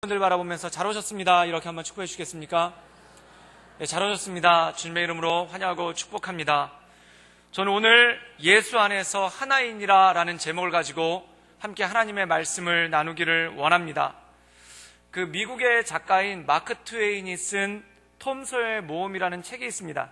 분들 바라보면서 잘 오셨습니다. 이렇게 한번 축복해 주시겠습니까? 네, 잘 오셨습니다. 주님의 이름으로 환영하고 축복합니다. 저는 오늘 예수 안에서 하나이니라 라는 제목을 가지고 함께 하나님의 말씀을 나누기를 원합니다. 그 미국의 작가인 마크 트웨인이 쓴 톰 소여의 모험이라는 책이 있습니다.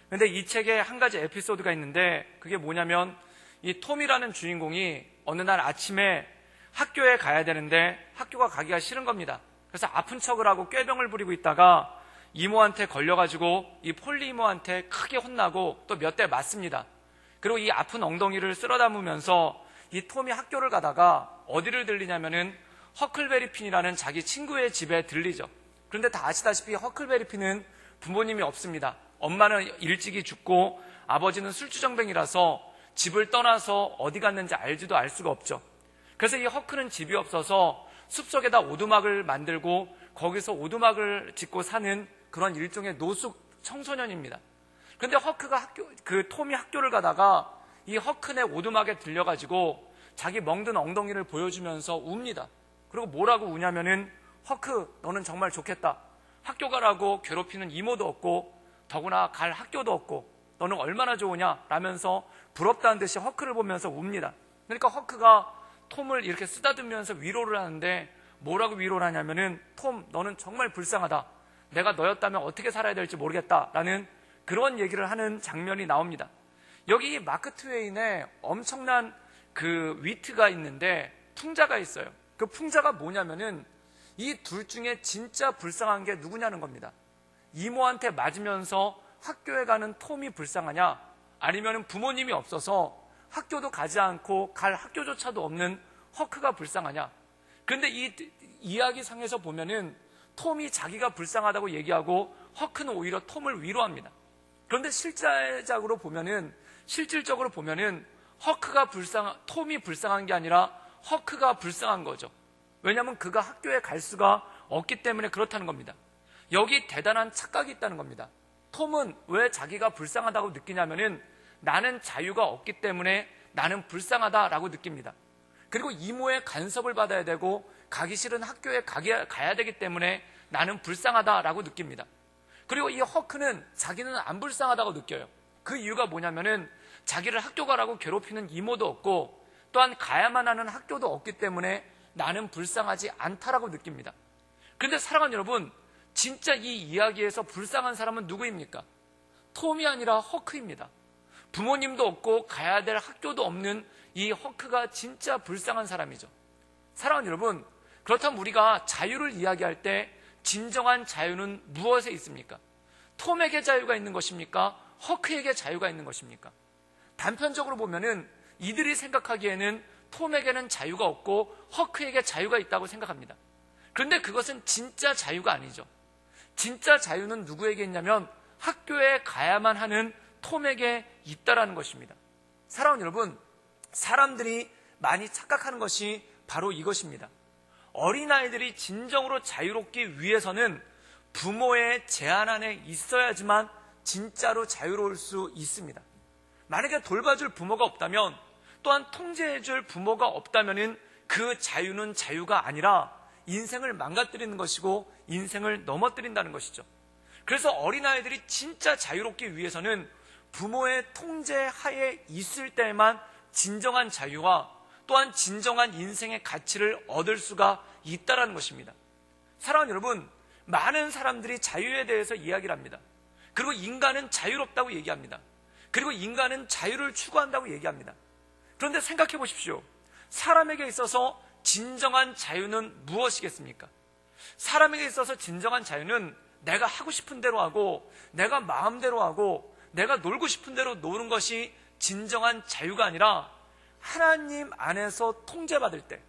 그런데 이 책에 한 가지 에피소드가 있는데 그게 뭐냐면 이 톰이라는 주인공이 어느 날 아침에 학교에 가야 되는데 학교가 가기가 싫은 겁니다. 그래서 아픈 척을 하고 꾀병을 부리고 있다가 이모한테 걸려가지고 이 폴리 이모한테 크게 혼나고 또 몇 대 맞습니다. 그리고 이 아픈 엉덩이를 쓸어 담으면서 이 톰이 학교를 가다가 어디를 들리냐면은 허클베리 핀이라는 자기 친구의 집에 들리죠. 그런데 다 아시다시피 허클베리 핀은 부모님이 없습니다. 엄마는 일찍이 죽고 아버지는 술주정뱅이라서 집을 떠나서 어디 갔는지 알지도 알 수가 없죠. 그래서 이 허크는 집이 없어서 숲속에다 오두막을 만들고 거기서 오두막을 짓고 사는 그런 일종의 노숙 청소년입니다. 그런데 허크가 톰이 학교를 가다가 이 허크네 오두막에 들려가지고 자기 멍든 엉덩이를 보여주면서 웁니다. 그리고 뭐라고 우냐면은 허크 너는 정말 좋겠다. 학교 가라고 괴롭히는 이모도 없고 더구나 갈 학교도 없고 너는 얼마나 좋으냐 라면서 부럽다는 듯이 허크를 보면서 웁니다. 그러니까 허크가 톰을 이렇게 쓰다듬으면서 위로를 하는데 뭐라고 위로를 하냐면은 톰 너는 정말 불쌍하다. 내가 너였다면 어떻게 살아야 될지 모르겠다 라는 그런 얘기를 하는 장면이 나옵니다. 여기 마크 트웨인의 엄청난 그 위트가 있는데 풍자가 있어요. 그 풍자가 뭐냐면은 이 둘 중에 진짜 불쌍한 게 누구냐는 겁니다. 이모한테 맞으면서 학교에 가는 톰이 불쌍하냐 아니면 부모님이 없어서 학교도 가지 않고 갈 학교조차도 없는 허크가 불쌍하냐. 그런데 이 이야기상에서 보면은 톰이 자기가 불쌍하다고 얘기하고 허크는 오히려 톰을 위로합니다. 그런데 실질적으로 보면은 톰이 불쌍한 게 아니라 허크가 불쌍한 거죠. 왜냐하면 그가 학교에 갈 수가 없기 때문에 그렇다는 겁니다. 여기 대단한 착각이 있다는 겁니다. 톰은 왜 자기가 불쌍하다고 느끼냐면은 나는 자유가 없기 때문에 나는 불쌍하다라고 느낍니다. 그리고 이모의 간섭을 받아야 되고 가기 싫은 학교에 가야 되기 때문에 나는 불쌍하다라고 느낍니다. 그리고 이 허크는 자기는 안 불쌍하다고 느껴요. 그 이유가 뭐냐면은 자기를 학교 가라고 괴롭히는 이모도 없고 또한 가야만 하는 학교도 없기 때문에 나는 불쌍하지 않다라고 느낍니다. 그런데 사랑하는 여러분, 진짜 이 이야기에서 불쌍한 사람은 누구입니까? 톰이 아니라 허크입니다. 부모님도 없고 가야 될 학교도 없는 이 허크가 진짜 불쌍한 사람이죠. 사랑하는 여러분, 그렇다면 우리가 자유를 이야기할 때 진정한 자유는 무엇에 있습니까? 톰에게 자유가 있는 것입니까? 허크에게 자유가 있는 것입니까? 단편적으로 보면은 이들이 생각하기에는 톰에게는 자유가 없고 허크에게 자유가 있다고 생각합니다. 그런데 그것은 진짜 자유가 아니죠. 진짜 자유는 누구에게 있냐면 학교에 가야만 하는 톰에게 있다라는 것입니다. 사랑하는 여러분, 사람들이 많이 착각하는 것이 바로 이것입니다. 어린아이들이 진정으로 자유롭기 위해서는 부모의 제한 안에 있어야지만 진짜로 자유로울 수 있습니다. 만약에 돌봐줄 부모가 없다면 또한 통제해줄 부모가 없다면 그 자유는 자유가 아니라 인생을 망가뜨리는 것이고 인생을 넘어뜨린다는 것이죠. 그래서 어린아이들이 진짜 자유롭기 위해서는 부모의 통제 하에 있을 때만 진정한 자유와 또한 진정한 인생의 가치를 얻을 수가 있다는 것입니다. 사랑하는 여러분, 많은 사람들이 자유에 대해서 이야기를 합니다. 그리고 인간은 자유롭다고 얘기합니다. 그리고 인간은 자유를 추구한다고 얘기합니다. 그런데 생각해 보십시오. 사람에게 있어서 진정한 자유는 무엇이겠습니까? 사람에게 있어서 진정한 자유는 내가 하고 싶은 대로 하고 내가 마음대로 하고 내가 놀고 싶은 대로 노는 것이 진정한 자유가 아니라 하나님 안에서 통제받을 때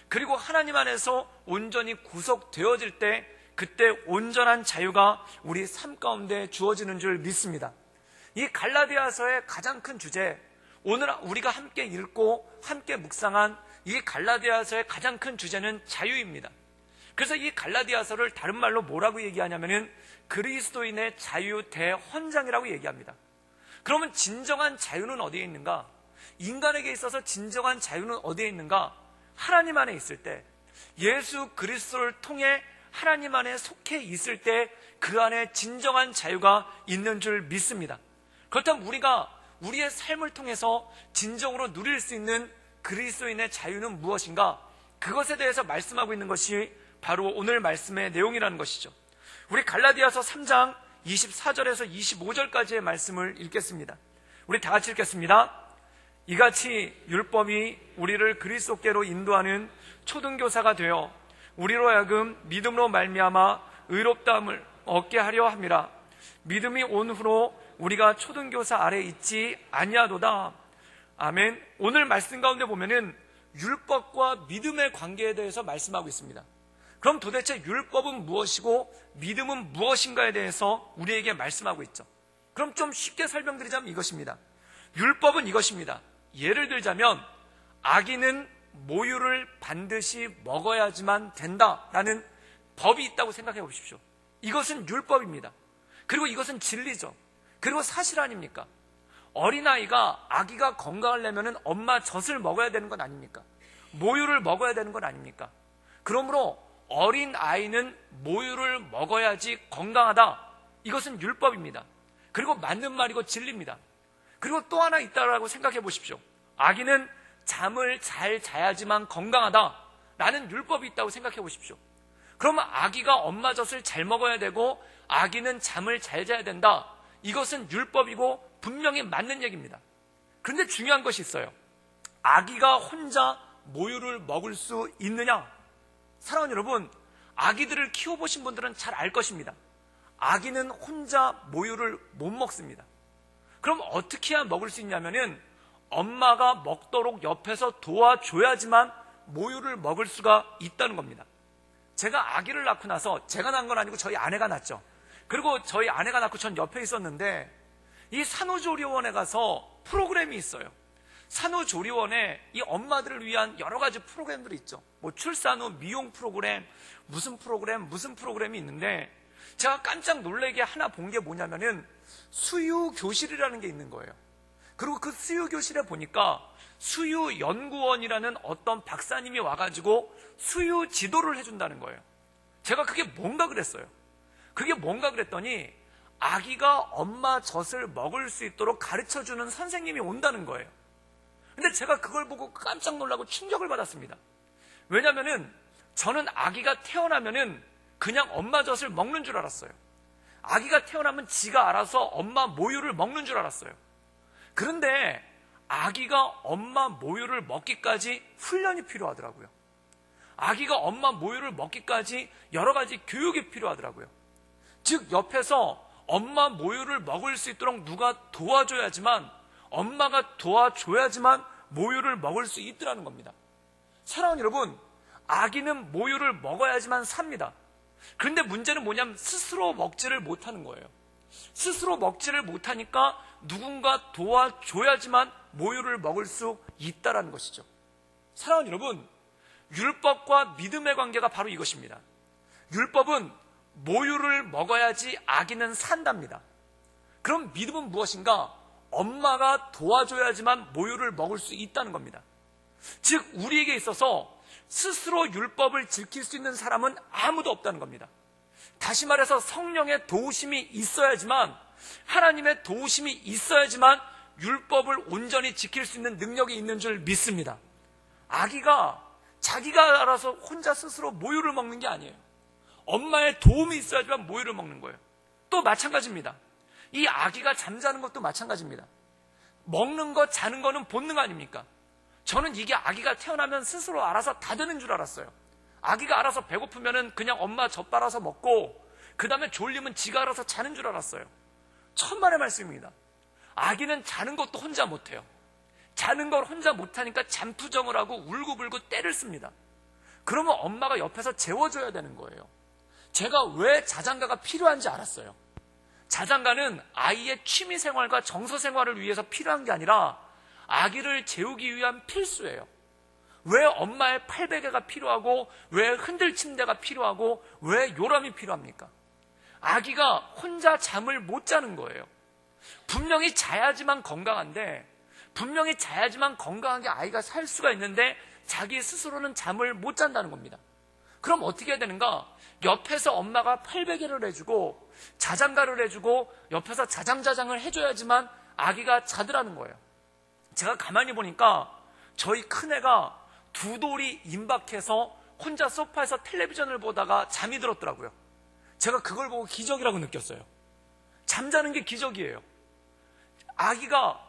그리고 하나님 안에서 온전히 구속되어질 때 그때 온전한 자유가 우리 삶 가운데 주어지는 줄 믿습니다. 이 갈라디아서의 가장 큰 주제, 오늘 우리가 함께 읽고 함께 묵상한 이 갈라디아서의 가장 큰 주제는 자유입니다. 그래서 이 갈라디아서를 다른 말로 뭐라고 얘기하냐면은 그리스도인의 자유 대헌장이라고 얘기합니다. 그러면 진정한 자유는 어디에 있는가? 인간에게 있어서 진정한 자유는 어디에 있는가? 하나님 안에 있을 때, 예수 그리스도를 통해 하나님 안에 속해 있을 때 그 안에 진정한 자유가 있는 줄 믿습니다. 그렇다면 우리가 우리의 삶을 통해서 진정으로 누릴 수 있는 그리스도인의 자유는 무엇인가? 그것에 대해서 말씀하고 있는 것이 바로 오늘 말씀의 내용이라는 것이죠. 우리 갈라디아서 3장 24절에서 25절까지의 말씀을 읽겠습니다. 우리 다 같이 읽겠습니다. 이같이 율법이 우리를 그리스도께로 인도하는 초등교사가 되어 우리로 하여금 믿음으로 말미암아 의롭다함을 얻게 하려 함이라. 믿음이 온 후로 우리가 초등교사 아래 있지 아니하도다. 아멘. 오늘 말씀 가운데 보면은 율법과 믿음의 관계에 대해서 말씀하고 있습니다. 그럼 도대체 율법은 무엇이고 믿음은 무엇인가에 대해서 우리에게 말씀하고 있죠. 그럼 좀 쉽게 설명드리자면 이것입니다. 율법은 이것입니다. 예를 들자면 아기는 모유를 반드시 먹어야지만 된다라는 법이 있다고 생각해 보십시오. 이것은 율법입니다. 그리고 이것은 진리죠. 그리고 사실 아닙니까? 어린아이가, 아기가 건강하려면 엄마 젖을 먹어야 되는 건 아닙니까? 모유를 먹어야 되는 건 아닙니까? 그러므로 어린아이는 모유를 먹어야지 건강하다. 이것은 율법입니다. 그리고 맞는 말이고 진리입니다. 그리고 또 하나 있다라고 생각해 보십시오. 아기는 잠을 잘 자야지만 건강하다라는 율법이 있다고 생각해 보십시오. 그러면 아기가 엄마 젖을 잘 먹어야 되고 아기는 잠을 잘 자야 된다. 이것은 율법이고 분명히 맞는 얘기입니다. 그런데 중요한 것이 있어요. 아기가 혼자 모유를 먹을 수 있느냐? 사랑하는 여러분, 아기들을 키워보신 분들은 잘 알 것입니다. 아기는 혼자 모유를 못 먹습니다. 그럼 어떻게 해야 먹을 수 있냐면은 엄마가 먹도록 옆에서 도와줘야지만 모유를 먹을 수가 있다는 겁니다. 제가 아기를 낳고 나서, 제가 낳은 건 아니고 저희 아내가 낳았죠. 그리고 저희 아내가 낳고 전 옆에 있었는데 이 산후조리원에 가서 프로그램이 있어요. 산후조리원에 이 엄마들을 위한 여러 가지 프로그램들이 있죠. 뭐 출산 후 미용 프로그램, 무슨 프로그램이 있는데 제가 깜짝 놀라게 하나 본 게 뭐냐면은 수유교실이라는 게 있는 거예요. 그리고 그 수유교실에 보니까 수유연구원이라는 어떤 박사님이 와가지고 수유 지도를 해준다는 거예요. 제가 그게 뭔가 그랬어요. 그게 뭔가 그랬더니 아기가 엄마 젖을 먹을 수 있도록 가르쳐주는 선생님이 온다는 거예요. 근데 제가 그걸 보고 깜짝 놀라고 충격을 받았습니다. 왜냐면은 저는 아기가 태어나면은 그냥 엄마 젖을 먹는 줄 알았어요. 아기가 태어나면 지가 알아서 엄마 모유를 먹는 줄 알았어요. 그런데 아기가 엄마 모유를 먹기까지 훈련이 필요하더라고요. 아기가 엄마 모유를 먹기까지 여러 가지 교육이 필요하더라고요. 즉 옆에서 엄마 모유를 먹을 수 있도록 누가 도와줘야지만, 엄마가 도와줘야지만 모유를 먹을 수 있더라는 겁니다. 사랑하는 여러분, 아기는 모유를 먹어야지만 삽니다. 그런데 문제는 뭐냐면 스스로 먹지를 못하는 거예요. 스스로 먹지를 못하니까 누군가 도와줘야지만 모유를 먹을 수 있다는 것이죠. 사랑하는 여러분, 율법과 믿음의 관계가 바로 이것입니다. 율법은 모유를 먹어야지 아기는 산답니다. 그럼 믿음은 무엇인가? 엄마가 도와줘야지만 모유를 먹을 수 있다는 겁니다. 즉 우리에게 있어서 스스로 율법을 지킬 수 있는 사람은 아무도 없다는 겁니다. 다시 말해서 성령의 도우심이 있어야지만, 하나님의 도우심이 있어야지만 율법을 온전히 지킬 수 있는 능력이 있는 줄 믿습니다. 아기가 자기가 알아서 혼자 스스로 모유를 먹는 게 아니에요. 엄마의 도움이 있어야지만 모유를 먹는 거예요. 또 마찬가지입니다. 이 아기가 잠자는 것도 마찬가지입니다. 먹는 것, 자는 거는 본능 아닙니까? 저는 이게 아기가 태어나면 스스로 알아서 다 되는 줄 알았어요. 아기가 알아서 배고프면은 그냥 엄마 젖 빨아서 먹고 그 다음에 졸리면 지가 알아서 자는 줄 알았어요. 천만의 말씀입니다. 아기는 자는 것도 혼자 못해요. 자는 걸 혼자 못하니까 잠투정을 하고 울고불고 떼를 씁니다. 그러면 엄마가 옆에서 재워줘야 되는 거예요. 제가 왜 자장가가 필요한지 알았어요. 자장가는 아이의 취미생활과 정서생활을 위해서 필요한 게 아니라 아기를 재우기 위한 필수예요. 왜 엄마의 팔베개가 필요하고, 왜 흔들 침대가 필요하고, 왜 요람이 필요합니까? 아기가 혼자 잠을 못 자는 거예요. 분명히 자야지만 건강한데, 분명히 자야지만 건강하게 아이가 살 수가 있는데 자기 스스로는 잠을 못 잔다는 겁니다. 그럼 어떻게 해야 되는가? 옆에서 엄마가 팔베개를 해주고 자장가를 해주고 옆에서 자장자장을 해줘야지만 아기가 자더라는 거예요. 제가 가만히 보니까 저희 큰애가 두 돌이 임박해서 혼자 소파에서 텔레비전을 보다가 잠이 들었더라고요. 제가 그걸 보고 기적이라고 느꼈어요. 잠자는 게 기적이에요.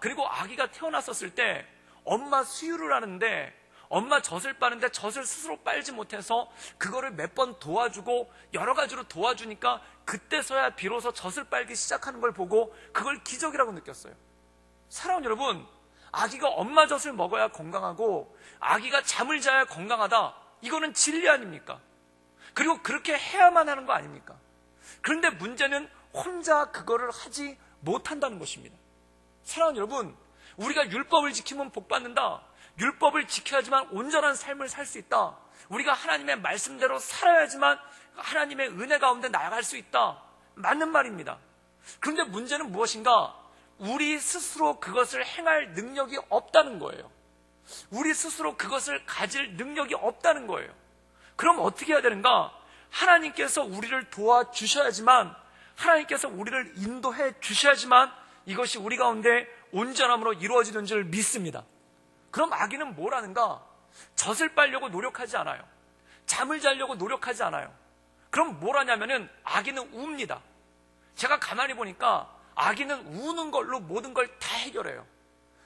그리고 아기가 태어났었을 때 엄마 수유를 하는데 엄마 젖을 빠는데 젖을 스스로 빨지 못해서 그거를 몇 번 도와주고 여러 가지로 도와주니까 그때서야 비로소 젖을 빨기 시작하는 걸 보고 그걸 기적이라고 느꼈어요. 사랑하는 여러분, 아기가 엄마 젖을 먹어야 건강하고 아기가 잠을 자야 건강하다. 이거는 진리 아닙니까? 그리고 그렇게 해야만 하는 거 아닙니까? 그런데 문제는 혼자 그거를 하지 못한다는 것입니다. 사랑하는 여러분, 우리가 율법을 지키면 복받는다. 율법을 지켜야지만 온전한 삶을 살 수 있다. 우리가 하나님의 말씀대로 살아야지만 하나님의 은혜 가운데 나아갈 수 있다. 맞는 말입니다. 그런데 문제는 무엇인가? 우리 스스로 그것을 행할 능력이 없다는 거예요. 우리 스스로 그것을 가질 능력이 없다는 거예요. 그럼 어떻게 해야 되는가? 하나님께서 우리를 도와주셔야지만, 하나님께서 우리를 인도해 주셔야지만 이것이 우리 가운데 온전함으로 이루어지는 줄 믿습니다. 그럼 아기는 뭘 하는가? 젖을 빨려고 노력하지 않아요. 잠을 자려고 노력하지 않아요. 그럼 뭘 하냐면은 아기는 웁니다. 제가 가만히 보니까 아기는 우는 걸로 모든 걸 다 해결해요.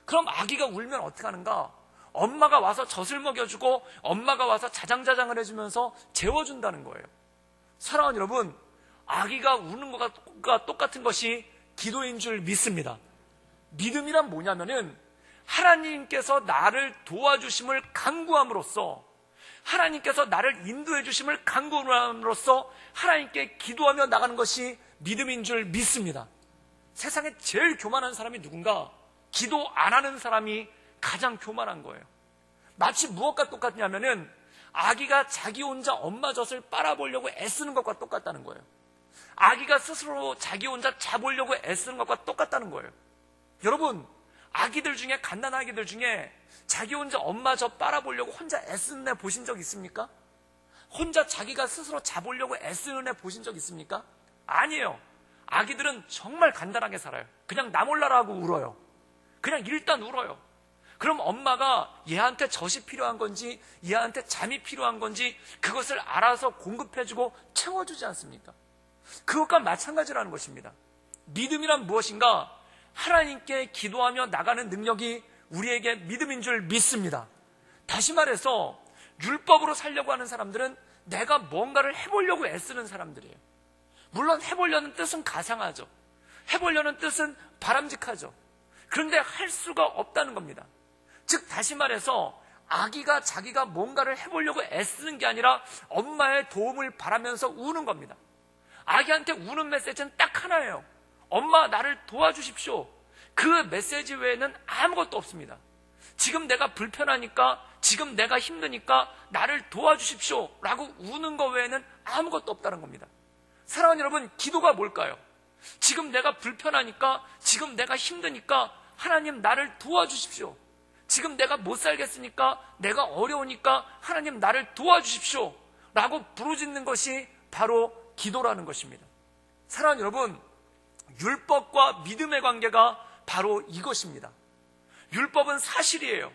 그럼 아기가 울면 어떻게 하는가? 엄마가 와서 젖을 먹여주고 엄마가 와서 자장자장을 해주면서 재워준다는 거예요. 사랑하는 여러분, 아기가 우는 것과 똑같은 것이 기도인 줄 믿습니다. 믿음이란 뭐냐면은 하나님께서 나를 도와주심을 간구함으로써, 하나님께서 나를 인도해 주심을 간구함으로써 하나님께 기도하며 나가는 것이 믿음인 줄 믿습니다. 세상에 제일 교만한 사람이 누군가? 기도 안 하는 사람이 가장 교만한 거예요. 마치 무엇과 똑같냐면은 아기가 자기 혼자 엄마 젖을 빨아보려고 애쓰는 것과 똑같다는 거예요. 아기가 스스로 자기 혼자 자보려고 애쓰는 것과 똑같다는 거예요. 여러분, 아기들 중에, 갓난 아기들 중에 자기 혼자 엄마 젖 빨아보려고 혼자 애쓰는 애 보신 적 있습니까? 혼자 자기가 스스로 자보려고 애쓰는 애 보신 적 있습니까? 아니에요. 아기들은 정말 간단하게 살아요. 그냥 나 몰라라 하고 울어요. 그냥 일단 울어요. 그럼 엄마가 얘한테 젖이 필요한 건지 얘한테 잠이 필요한 건지 그것을 알아서 공급해주고 채워주지 않습니까? 그것과 마찬가지라는 것입니다. 믿음이란 무엇인가? 하나님께 기도하며 나가는 능력이 우리에게 믿음인 줄 믿습니다. 다시 말해서 율법으로 살려고 하는 사람들은 내가 뭔가를 해보려고 애쓰는 사람들이에요. 물론 해보려는 뜻은 가상하죠. 해보려는 뜻은 바람직하죠. 그런데 할 수가 없다는 겁니다. 즉 다시 말해서 아기가 자기가 뭔가를 해보려고 애쓰는 게 아니라 엄마의 도움을 바라면서 우는 겁니다. 아기한테 우는 메시지는 딱 하나예요. 엄마, 나를 도와주십시오. 그 메시지 외에는 아무것도 없습니다. 지금 내가 불편하니까, 지금 내가 힘드니까 나를 도와주십시오 라고 우는 것 외에는 아무것도 없다는 겁니다. 사랑하는 여러분, 기도가 뭘까요? 지금 내가 불편하니까, 지금 내가 힘드니까 하나님 나를 도와주십시오. 지금 내가 못 살겠으니까, 내가 어려우니까 하나님 나를 도와주십시오 라고 부르짖는 것이 바로 기도라는 것입니다. 사랑하는 여러분, 율법과 믿음의 관계가 바로 이것입니다. 율법은 사실이에요.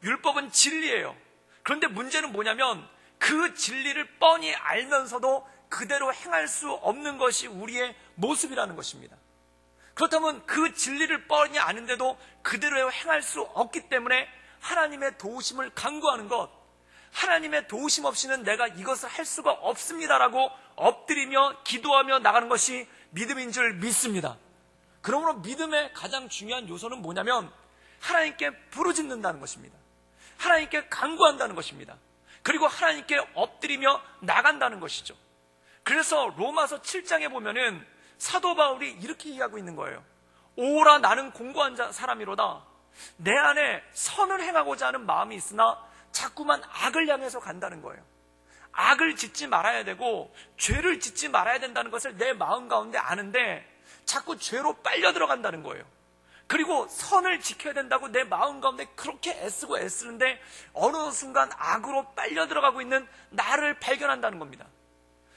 율법은 진리예요. 그런데 문제는 뭐냐면 그 진리를 뻔히 알면서도 그대로 행할 수 없는 것이 우리의 모습이라는 것입니다. 그렇다면 그 진리를 뻔히 아는데도 그대로 행할 수 없기 때문에 하나님의 도우심을 간구하는 것, 하나님의 도우심 없이는 내가 이것을 할 수가 없습니다라고 엎드리며 기도하며 나가는 것이 믿음인 줄 믿습니다. 그러므로 믿음의 가장 중요한 요소는 뭐냐면 하나님께 부르짖는다는 것입니다. 하나님께 간구한다는 것입니다. 그리고 하나님께 엎드리며 나간다는 것이죠. 그래서 로마서 7장에 보면은 사도 바울이 이렇게 이야기하고 있는 거예요. 오라, 나는 공고한 사람이로다. 내 안에 선을 행하고자 하는 마음이 있으나 자꾸만 악을 향해서 간다는 거예요. 악을 짓지 말아야 되고 죄를 짓지 말아야 된다는 것을 내 마음 가운데 아는데 자꾸 죄로 빨려 들어간다는 거예요. 그리고 선을 지켜야 된다고 내 마음 가운데 그렇게 애쓰고 애쓰는데 어느 순간 악으로 빨려 들어가고 있는 나를 발견한다는 겁니다.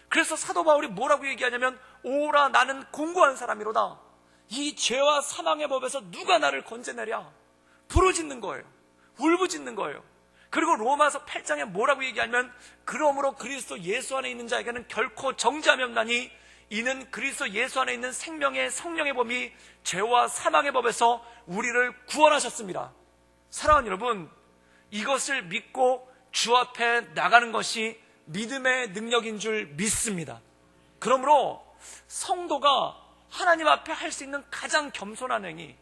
그래서 사도 바울이 뭐라고 얘기하냐면 오라 나는 공고한 사람이로다. 이 죄와 사망의 법에서 누가 나를 건져내랴. 부르짖는 거예요. 울부짖는 거예요. 그리고 로마서 8장에 뭐라고 얘기하냐면 그러므로 그리스도 예수 안에 있는 자에게는 결코 정죄함이 없나니 이는 그리스도 예수 안에 있는 생명의 성령의 법이 죄와 사망의 법에서 우리를 구원하셨습니다. 사랑하는 여러분, 이것을 믿고 주 앞에 나가는 것이 믿음의 능력인 줄 믿습니다. 그러므로 성도가 하나님 앞에 할 수 있는 가장 겸손한 행위,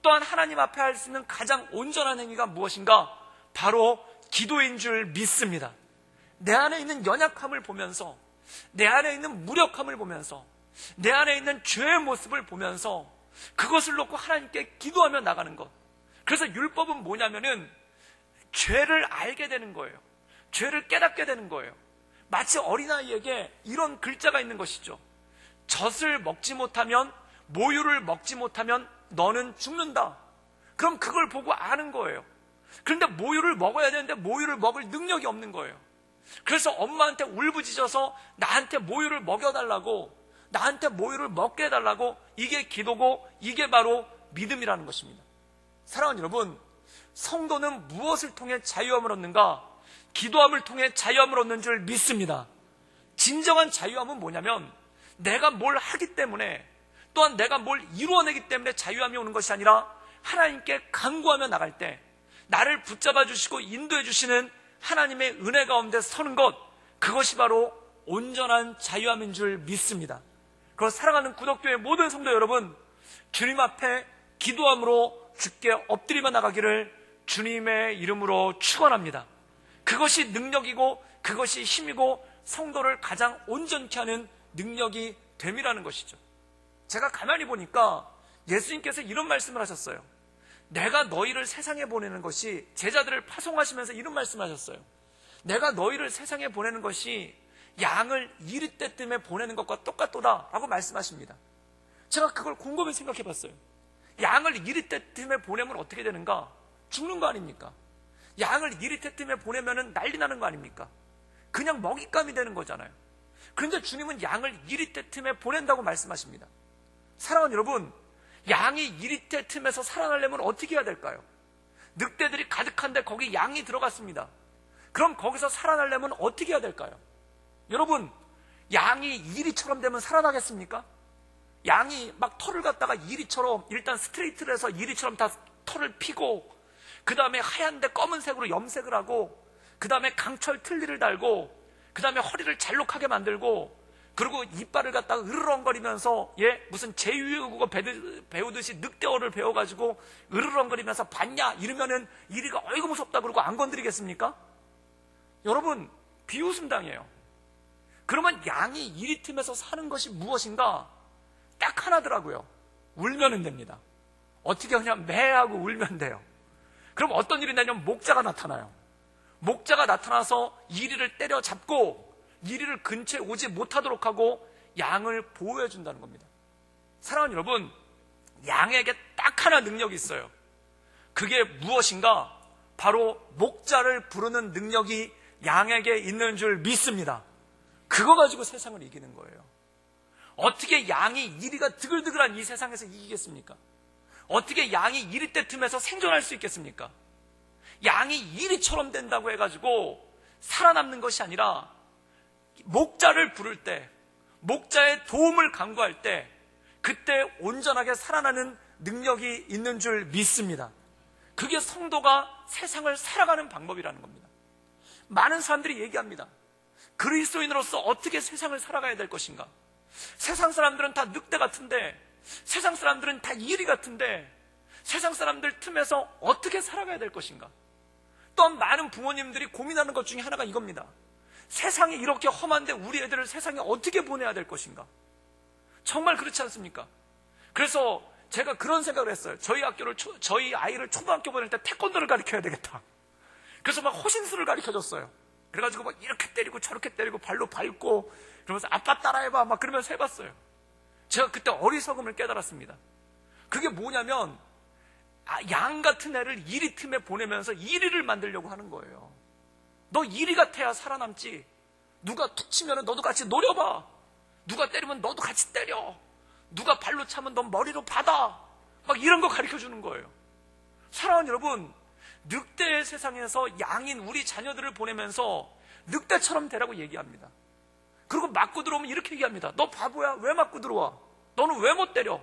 또한 하나님 앞에 할 수 있는 가장 온전한 행위가 무엇인가? 바로 기도인 줄 믿습니다. 내 안에 있는 연약함을 보면서, 내 안에 있는 무력함을 보면서, 내 안에 있는 죄의 모습을 보면서 그것을 놓고 하나님께 기도하며 나가는 것. 그래서 율법은 뭐냐면은 죄를 알게 되는 거예요. 죄를 깨닫게 되는 거예요. 마치 어린아이에게 이런 글자가 있는 것이죠. 젖을 먹지 못하면, 모유를 먹지 못하면 너는 죽는다. 그럼 그걸 보고 아는 거예요. 그런데 모유를 먹어야 되는데 모유를 먹을 능력이 없는 거예요. 그래서 엄마한테 울부짖어서 나한테 모유를 먹여달라고, 나한테 모유를 먹게 해달라고, 이게 기도고 이게 바로 믿음이라는 것입니다. 사랑하는 여러분, 성도는 무엇을 통해 자유함을 얻는가? 기도함을 통해 자유함을 얻는 줄 믿습니다. 진정한 자유함은 뭐냐면 내가 뭘 하기 때문에, 또한 내가 뭘 이루어내기 때문에 자유함이 오는 것이 아니라 하나님께 간구하며 나갈 때 나를 붙잡아 주시고 인도해 주시는 하나님의 은혜 가운데 서는 것, 그것이 바로 온전한 자유함인 줄 믿습니다. 그래서 사랑하는 구독교회 모든 성도 여러분, 주님 앞에 기도함으로 주께 엎드리며 나가기를 주님의 이름으로 축원합니다. 그것이 능력이고 그것이 힘이고 성도를 가장 온전케 하는 능력이 됨이라는 것이죠. 제가 가만히 보니까 예수님께서 이런 말씀을 하셨어요. 내가 너희를 세상에 보내는 것이, 제자들을 파송하시면서 이런 말씀을 하셨어요. 내가 너희를 세상에 보내는 것이 양을 이리떼 뜸에 보내는 것과 똑같도다 라고 말씀하십니다. 제가 그걸 곰곰이 생각해 봤어요. 양을 이리떼 뜸에 보내면 어떻게 되는가? 죽는 거 아닙니까? 양을 이리떼 뜸에 보내면 난리 나는 거 아닙니까? 그냥 먹잇감이 되는 거잖아요. 그런데 주님은 양을 이리떼 틈에 보낸다고 말씀하십니다. 사랑하는 여러분, 양이 이리떼 틈에서 살아나려면 어떻게 해야 될까요? 늑대들이 가득한데 거기 양이 들어갔습니다. 그럼 거기서 살아나려면 어떻게 해야 될까요? 여러분, 양이 이리처럼 되면 살아나겠습니까? 양이 막 털을 갖다가 이리처럼, 일단 스트레이트를 해서 이리처럼 다 털을 피고, 그 다음에 하얀데 검은색으로 염색을 하고, 그 다음에 강철 틀니를 달고, 그 다음에 허리를 잘록하게 만들고, 그리고 이빨을 갖다가 으르렁거리면서 무슨 제2외국어 배우듯이 늑대어를 배워가지고 으르렁거리면서 봤냐? 이러면은 이리가 어이구 무섭다 그러고 안 건드리겠습니까? 여러분, 비웃음 당해요. 그러면 양이 이리 틈에서 사는 것이 무엇인가? 딱 하나더라고요. 울면은 됩니다. 어떻게 그냥 매하고 울면 돼요. 그럼 어떤 일이 나냐면 목자가 나타나요. 목자가 나타나서 이리를 때려잡고 이리를 근처에 오지 못하도록 하고 양을 보호해 준다는 겁니다. 사랑하는 여러분, 양에게 딱 하나 능력이 있어요. 그게 무엇인가? 바로 목자를 부르는 능력이 양에게 있는 줄 믿습니다. 그거 가지고 세상을 이기는 거예요. 어떻게 양이 이리가 드글드글한 이 세상에서 이기겠습니까? 어떻게 양이 이리떼 틈에서 생존할 수 있겠습니까? 양이 이리처럼 된다고 해가지고 살아남는 것이 아니라 목자를 부를 때, 목자의 도움을 간구할 때 그때 온전하게 살아나는 능력이 있는 줄 믿습니다. 그게 성도가 세상을 살아가는 방법이라는 겁니다. 많은 사람들이 얘기합니다. 그리스도인으로서 어떻게 세상을 살아가야 될 것인가? 세상 사람들은 다 늑대 같은데, 세상 사람들은 다 이리 같은데, 세상 사람들 틈에서 어떻게 살아가야 될 것인가? 또한 많은 부모님들이 고민하는 것 중에 하나가 이겁니다. 세상이 이렇게 험한데 우리 애들을 세상에 어떻게 보내야 될 것인가? 정말 그렇지 않습니까? 그래서 제가 그런 생각을 했어요. 저희 아이를 초등학교 보낼 때 태권도를 가르쳐야 되겠다. 그래서 막 호신술을 가르쳐줬어요. 그래가지고 막 이렇게 때리고 저렇게 때리고 발로 밟고 그러면서 아빠 따라해봐 막 그러면서 해봤어요. 제가 그때 어리석음을 깨달았습니다. 그게 뭐냐면 양 같은 애를 이리 틈에 보내면서 이리를 만들려고 하는 거예요. 너 이리 같아야 살아남지. 누가 툭 치면 너도 같이 노려봐. 누가 때리면 너도 같이 때려. 누가 발로 차면 너 머리로 받아. 막 이런 거 가르쳐 주는 거예요. 사랑하는 여러분, 늑대의 세상에서 양인 우리 자녀들을 보내면서 늑대처럼 되라고 얘기합니다. 그리고 맞고 들어오면 이렇게 얘기합니다. 너 바보야? 왜 맞고 들어와? 너는 왜 못 때려?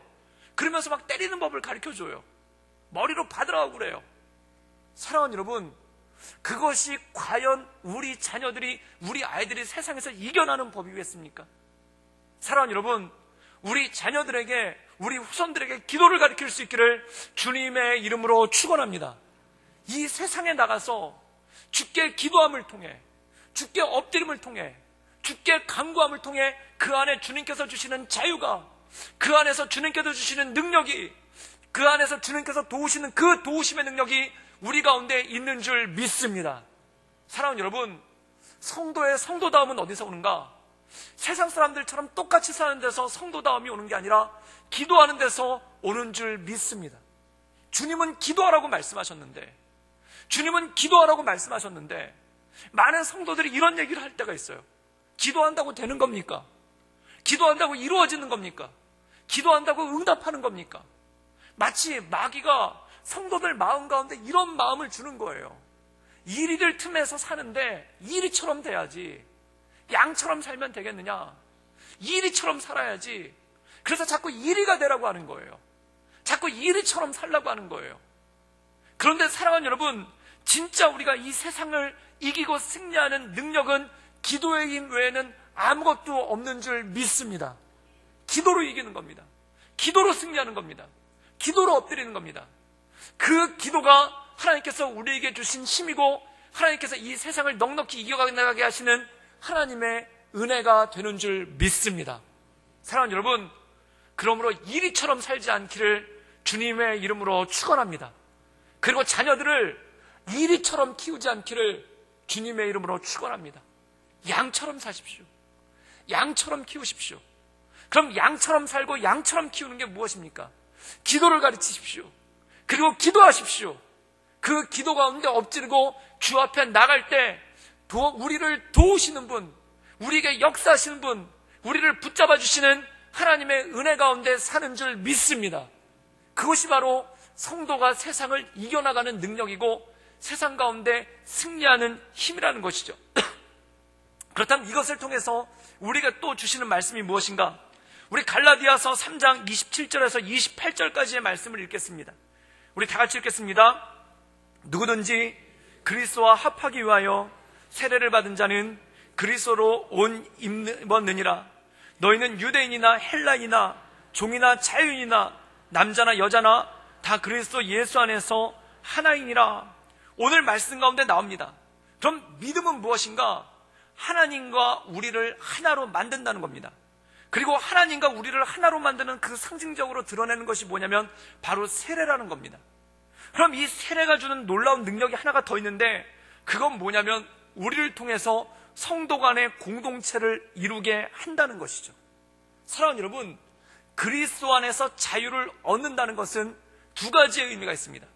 그러면서 막 때리는 법을 가르쳐 줘요. 머리로 받으라고 그래요. 사랑하는 여러분, 그것이 과연 우리 자녀들이, 우리 아이들이 세상에서 이겨나는 법이겠습니까? 사랑하는 여러분, 우리 자녀들에게, 우리 후손들에게 기도를 가르칠 수 있기를 주님의 이름으로 축원합니다. 이 세상에 나가서 주께 기도함을 통해, 주께 엎드림을 통해, 주께 간구함을 통해 그 안에 주님께서 주시는 자유가, 그 안에서 주님께서 주시는 능력이, 그 안에서 주님께서 도우시는 그 도우심의 능력이 우리 가운데 있는 줄 믿습니다. 사랑하는 여러분, 성도의 성도다움은 어디서 오는가? 세상 사람들처럼 똑같이 사는 데서 성도다움이 오는 게 아니라 기도하는 데서 오는 줄 믿습니다. 주님은 기도하라고 말씀하셨는데, 많은 성도들이 이런 얘기를 할 때가 있어요. 기도한다고 되는 겁니까? 기도한다고 이루어지는 겁니까? 기도한다고 응답하는 겁니까? 마치 마귀가 성도들 마음 가운데 이런 마음을 주는 거예요. 이리들 틈에서 사는데 이리처럼 돼야지. 양처럼 살면 되겠느냐? 이리처럼 살아야지. 그래서 자꾸 이리가 되라고 하는 거예요. 자꾸 이리처럼 살라고 하는 거예요. 그런데 사랑하는 여러분, 진짜 우리가 이 세상을 이기고 승리하는 능력은 기도의 힘 외에는 아무것도 없는 줄 믿습니다. 기도로 이기는 겁니다. 기도로 승리하는 겁니다. 기도로 엎드리는 겁니다. 그 기도가 하나님께서 우리에게 주신 힘이고, 하나님께서 이 세상을 넉넉히 이겨나가게 하시는 하나님의 은혜가 되는 줄 믿습니다. 사랑하는 여러분, 그러므로 이리처럼 살지 않기를 주님의 이름으로 축원합니다. 그리고 자녀들을 이리처럼 키우지 않기를 주님의 이름으로 축원합니다. 양처럼 사십시오. 양처럼 키우십시오. 그럼 양처럼 살고 양처럼 키우는 게 무엇입니까? 기도를 가르치십시오. 그리고 기도하십시오. 그 기도 가운데 엎드리고 주 앞에 나갈 때 우리를 도우시는 분, 우리에게 역사하시는 분, 우리를 붙잡아 주시는 하나님의 은혜 가운데 사는 줄 믿습니다. 그것이 바로 성도가 세상을 이겨나가는 능력이고 세상 가운데 승리하는 힘이라는 것이죠. 그렇다면 이것을 통해서 우리가 또 주시는 말씀이 무엇인가? 우리 갈라디아서 3장 27절에서 28절까지의 말씀을 읽겠습니다. 우리 다 같이 읽겠습니다. 누구든지 그리스도와 합하기 위하여 세례를 받은 자는 그리스도로 옷 입었느니라. 너희는 유대인이나 헬라인이나 종이나 자유인이나 남자나 여자나 다 그리스도 예수 안에서 하나이니라. 오늘 말씀 가운데 나옵니다. 그럼 믿음은 무엇인가? 하나님과 우리를 하나로 만든다는 겁니다. 그리고 하나님과 우리를 하나로 만드는 그 상징적으로 드러내는 것이 뭐냐면 바로 세례라는 겁니다. 그럼 이 세례가 주는 놀라운 능력이 하나가 더 있는데, 그건 뭐냐면 우리를 통해서 성도 간의 공동체를 이루게 한다는 것이죠. 사랑하는 여러분, 그리스도 안에서 자유를 얻는다는 것은 두 가지의 의미가 있습니다.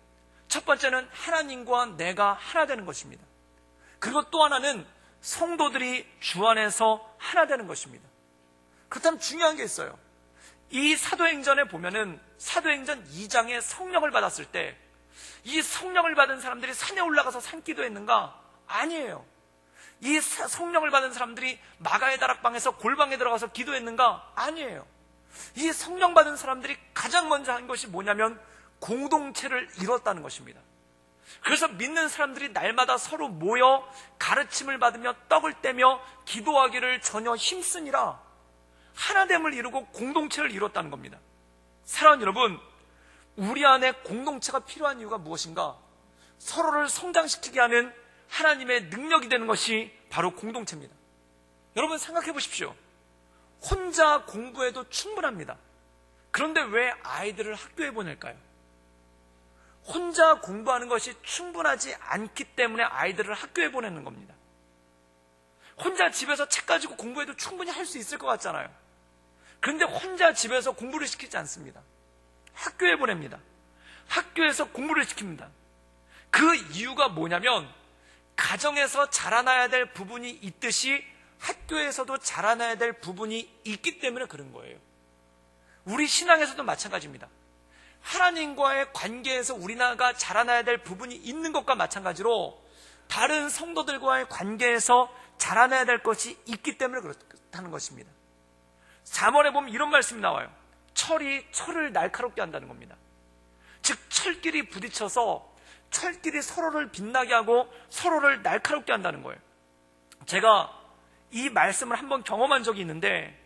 첫 번째는 하나님과 내가 하나 되는 것입니다. 그리고 또 하나는 성도들이 주 안에서 하나 되는 것입니다. 그렇다면 중요한 게 있어요. 이 사도행전에 보면은 사도행전 2장에 성령을 받았을 때 이 성령을 받은 사람들이 산에 올라가서 산기도 했는가? 아니에요. 이 성령을 받은 사람들이 마가의 다락방에서 골방에 들어가서 기도했는가? 아니에요. 이 성령 받은 사람들이 가장 먼저 한 것이 뭐냐면 공동체를 이뤘다는 것입니다. 그래서 믿는 사람들이 날마다 서로 모여 가르침을 받으며 떡을 떼며 기도하기를 전혀 힘쓰니라. 하나됨을 이루고 공동체를 이뤘다는 겁니다. 사랑하는 여러분, 우리 안에 공동체가 필요한 이유가 무엇인가? 서로를 성장시키게 하는 하나님의 능력이 되는 것이 바로 공동체입니다. 여러분 생각해 보십시오. 혼자 공부해도 충분합니다. 그런데 왜 아이들을 학교에 보낼까요? 혼자 공부하는 것이 충분하지 않기 때문에 아이들을 학교에 보내는 겁니다. 혼자 집에서 책 가지고 공부해도 충분히 할 수 있을 것 같잖아요. 그런데 혼자 집에서 공부를 시키지 않습니다. 학교에 보냅니다. 학교에서 공부를 시킵니다. 그 이유가 뭐냐면 가정에서 자라나야 될 부분이 있듯이 학교에서도 자라나야 될 부분이 있기 때문에 그런 거예요. 우리 신앙에서도 마찬가지입니다. 하나님과의 관계에서 우리나라가 자라나야 될 부분이 있는 것과 마찬가지로 다른 성도들과의 관계에서 자라나야 될 것이 있기 때문에 그렇다는 것입니다. 잠언에 보면 이런 말씀이 나와요. 철이 철을 날카롭게 한다는 겁니다. 즉 철끼리 부딪혀서 철끼리 서로를 빛나게 하고 서로를 날카롭게 한다는 거예요. 제가 이 말씀을 한번 경험한 적이 있는데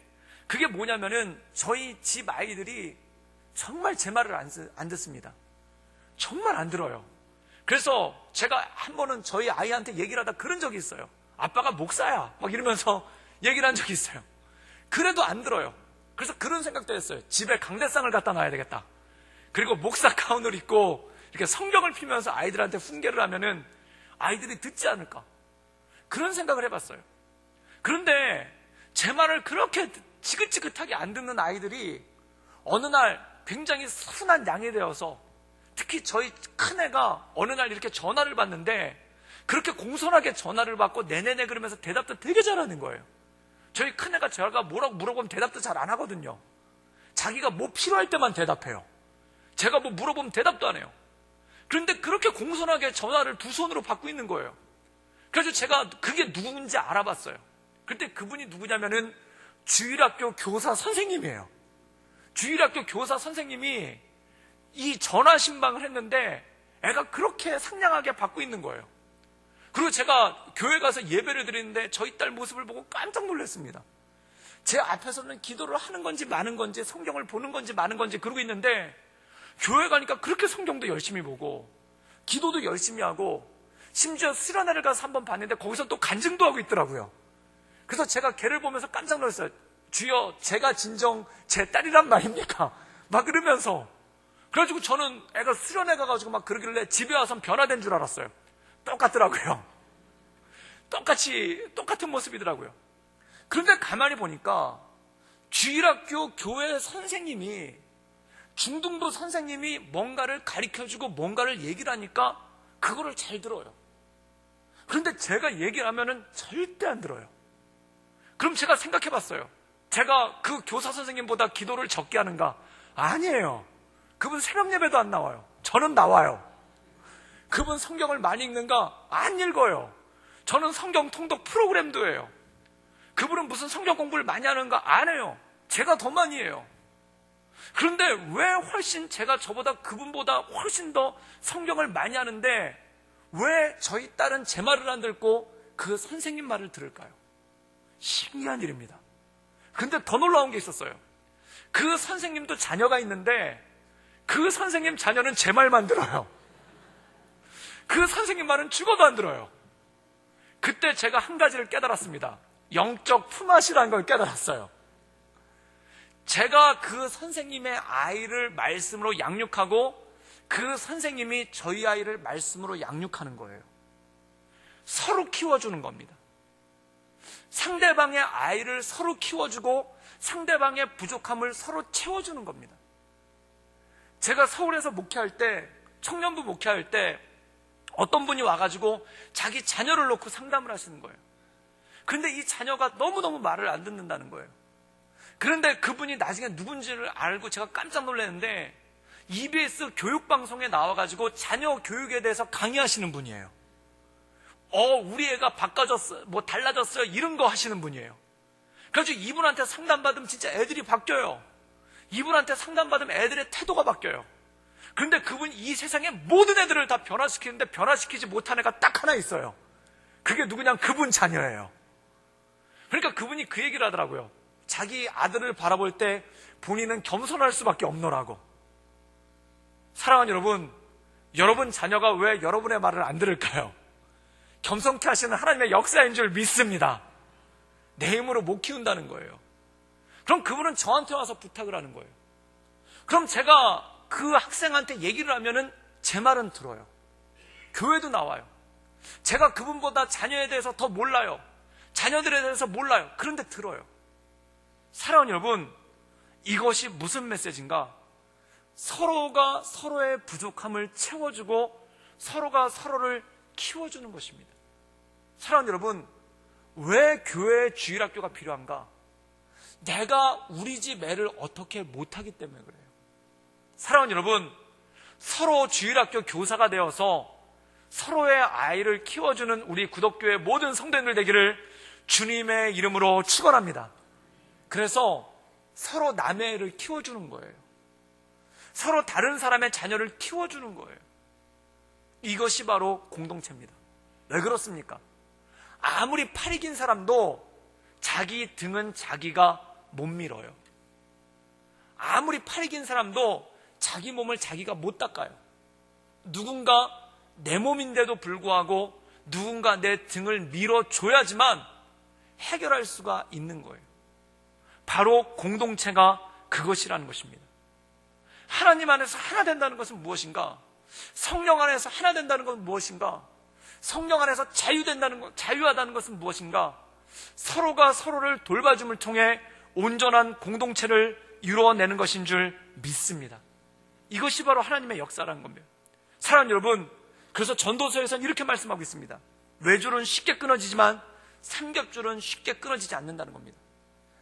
그게 뭐냐면은 저희 집 아이들이 정말 제 말을 안 듣습니다. 정말 안 들어요. 그래서 제가 한 번은 저희 아이한테 얘기를 하다 그런 적이 있어요. 아빠가 목사야 막 이러면서 얘기를 한 적이 있어요. 그래도 안 들어요. 그래서 그런 생각도 했어요. 집에 강대상을 갖다 놔야 되겠다. 그리고 목사 가운을 입고 이렇게 성경을 피면서 아이들한테 훈계를 하면은 아이들이 듣지 않을까. 그런 생각을 해봤어요. 그런데 제 말을 그렇게 지긋지긋하게 안 듣는 아이들이 어느 날 굉장히 순한 양이 되어서 특히 저희 큰애가 어느 날 이렇게 전화를 받는데 그렇게 공손하게 전화를 받고 네네네 그러면서 대답도 되게 잘하는 거예요. 저희 큰애가 제가 뭐라고 물어보면 대답도 잘 안 하거든요. 자기가 뭐 필요할 때만 대답해요. 제가 뭐 물어보면 대답도 안 해요. 그런데 그렇게 공손하게 전화를 두 손으로 받고 있는 거예요. 그래서 제가 그게 누군지 알아봤어요. 그때 그분이 누구냐면은 주일학교 교사 선생님이에요. 주일학교 교사 선생님이 이 전화 신방을 했는데 애가 그렇게 상냥하게 받고 있는 거예요. 그리고 제가 교회 가서 예배를 드리는데 저희 딸 모습을 보고 깜짝 놀랐습니다. 제 앞에서는 기도를 하는 건지 마는 건지 성경을 보는 건지 마는 건지 그러고 있는데 교회 가니까 그렇게 성경도 열심히 보고 기도도 열심히 하고 심지어 수련회를 가서 한번 봤는데 거기서 또 간증도 하고 있더라고요. 그래서 제가 걔를 보면서 깜짝 놀랐어요. 주여 제가 진정 제 딸이란 말입니까? 막 그러면서 그래가지고 저는 애가 수련회 가가지고 막 그러길래 집에 와서 변화된 줄 알았어요. 똑같더라고요. 똑같은 모습이더라고요. 그런데 가만히 보니까 주일학교 교회 선생님이 중등부 선생님이 뭔가를 가르쳐주고 뭔가를 얘기를 하니까 그거를 잘 들어요. 그런데 제가 얘기를 하면은 절대 안 들어요. 그럼 제가 생각해 봤어요. 제가 그 교사 선생님보다 기도를 적게 하는가? 아니에요. 그분 새벽 예배도 안 나와요. 저는 나와요. 그분 성경을 많이 읽는가? 안 읽어요. 저는 성경 통독 프로그램도 해요. 그분은 무슨 성경 공부를 많이 하는가? 안 해요. 제가 더 많이 해요. 그런데 왜 훨씬 제가 저보다 그분보다 훨씬 더 성경을 많이 하는데 왜 저희 딸은 제 말을 안 듣고 그 선생님 말을 들을까요? 신기한 일입니다. 근데 더 놀라운 게 있었어요. 그 선생님도 자녀가 있는데 그 선생님 자녀는 제 말만 들어요. 그 선생님 말은 죽어도 안 들어요. 그때 제가 한 가지를 깨달았습니다. 영적 품앗이라는 걸 깨달았어요. 제가 그 선생님의 아이를 말씀으로 양육하고 그 선생님이 저희 아이를 말씀으로 양육하는 거예요. 서로 키워주는 겁니다. 상대방의 아이를 서로 키워주고 상대방의 부족함을 서로 채워주는 겁니다. 제가 서울에서 목회할 때, 청년부 목회할 때 어떤 분이 와가지고 자기 자녀를 놓고 상담을 하시는 거예요. 그런데 이 자녀가 너무너무 말을 안 듣는다는 거예요. 그런데 그분이 나중에 누군지를 알고 제가 깜짝 놀랐는데 EBS 교육방송에 나와가지고 자녀 교육에 대해서 강의하시는 분이에요. 우리 애가 바꿔졌어요. 뭐 달라졌어요. 이런 거 하시는 분이에요. 그래서 이분한테 상담받으면 진짜 애들이 바뀌어요. 이분한테 상담받으면 애들의 태도가 바뀌어요. 그런데 그분이 이 세상의 모든 애들을 다 변화시키는데 변화시키지 못한 애가 딱 하나 있어요. 그게 누구냐? 그분 자녀예요. 그러니까 그분이 그 얘기를 하더라고요. 자기 아들을 바라볼 때 본인은 겸손할 수밖에 없노라고. 사랑하는 여러분, 여러분 자녀가 왜 여러분의 말을 안 들을까요? 겸손케 하시는 하나님의 역사인 줄 믿습니다. 내 힘으로 못 키운다는 거예요. 그럼 그분은 저한테 와서 부탁을 하는 거예요. 그럼 제가 그 학생한테 얘기를 하면은 제 말은 들어요. 교회도 나와요. 제가 그분보다 자녀에 대해서 더 몰라요. 자녀들에 대해서 몰라요. 그런데 들어요. 사랑하는 여러분, 이것이 무슨 메시지인가? 서로가 서로의 부족함을 채워주고 서로가 서로를 키워주는 것입니다. 사랑하는 여러분, 왜 교회 주일학교가 필요한가? 내가 우리 집 애를 어떻게 못하기 때문에 그래요. 사랑하는 여러분, 서로 주일학교 교사가 되어서 서로의 아이를 키워주는 우리 구덕교회 모든 성도님들 되기를 주님의 이름으로 축원합니다. 그래서 서로 남의 애를 키워주는 거예요. 서로 다른 사람의 자녀를 키워주는 거예요. 이것이 바로 공동체입니다. 왜 그렇습니까? 아무리 팔이 긴 사람도 자기 등은 자기가 못 밀어요. 아무리 팔이 긴 사람도 자기 몸을 자기가 못 닦아요. 누군가 내 몸인데도 불구하고 누군가 내 등을 밀어줘야지만 해결할 수가 있는 거예요. 바로 공동체가 그것이라는 것입니다. 하나님 안에서 하나 된다는 것은 무엇인가? 성령 안에서 하나 된다는 것은 무엇인가? 성령 안에서 자유하다는 것은 무엇인가? 서로가 서로를 돌봐줌을 통해 온전한 공동체를 이루어내는 것인 줄 믿습니다. 이것이 바로 하나님의 역사라는 겁니다. 사랑하는 여러분, 그래서 전도서에서는 이렇게 말씀하고 있습니다. 외줄은 쉽게 끊어지지만 삼겹줄은 쉽게 끊어지지 않는다는 겁니다.